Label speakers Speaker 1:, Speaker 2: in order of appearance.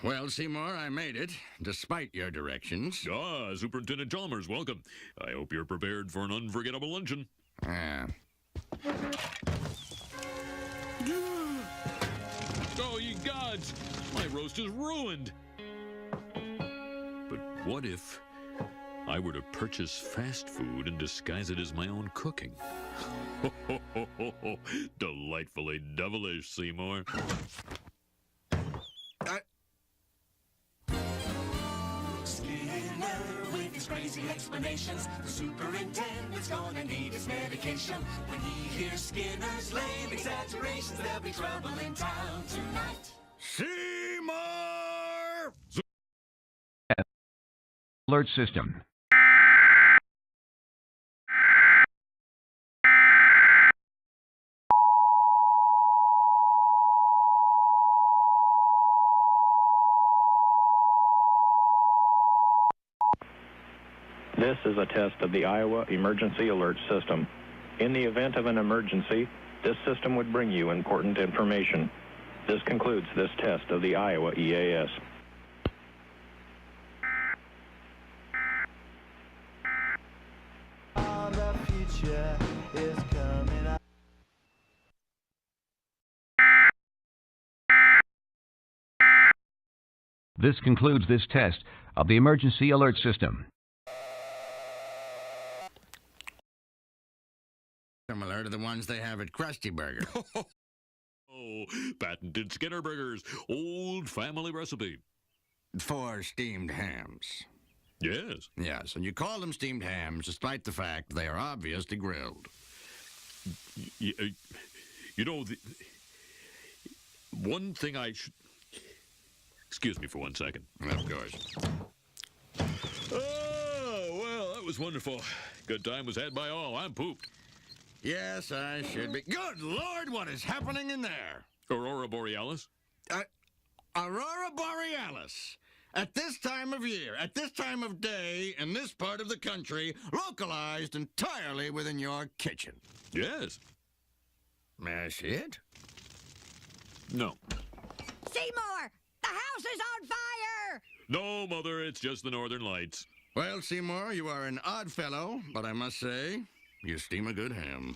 Speaker 1: Well, Seymour, I made it, despite your directions.
Speaker 2: Ah, Superintendent Chalmers, welcome. I hope you're prepared for an unforgettable luncheon.
Speaker 1: Ah.
Speaker 2: Oh, ye gods! My roast is ruined. But what if I were to purchase fast food and disguise it as my own cooking? Delightfully devilish, Seymour.
Speaker 3: Skinner with his crazy explanations. The superintendent's gonna need his medication. When he hears Skinner's lame exaggerations, there'll be trouble in town tonight.
Speaker 1: Seymour!
Speaker 4: Alert system.
Speaker 5: This is a test of the Iowa Emergency Alert System. In the event of an emergency, this system would bring you important information. This concludes this test of the Iowa EAS.
Speaker 6: The future is coming up.
Speaker 4: This concludes this test of the emergency alert system.
Speaker 1: Similar to the ones they have at Krusty Burger.
Speaker 2: Oh, patented Skinner Burgers, old family recipe.
Speaker 1: For steamed hams.
Speaker 2: Yes.
Speaker 1: Yes, and you call them steamed hams despite the fact they are obviously grilled.
Speaker 2: You know, one thing I should... Excuse me for 1 second.
Speaker 1: Of course.
Speaker 2: Oh, well, that was wonderful. Good time was had by all. I'm pooped.
Speaker 1: Yes, I should be. Good Lord, what is happening in there?
Speaker 2: Aurora Borealis?
Speaker 1: Aurora Borealis. At this time of year, at this time of day, in this part of the country, localized entirely within your kitchen.
Speaker 2: Yes.
Speaker 1: That's it?
Speaker 2: No.
Speaker 7: Seymour! The house is on fire!
Speaker 2: No, Mother, it's just the Northern Lights.
Speaker 1: Well, Seymour, you are an odd fellow, but I must say, you steam a good ham.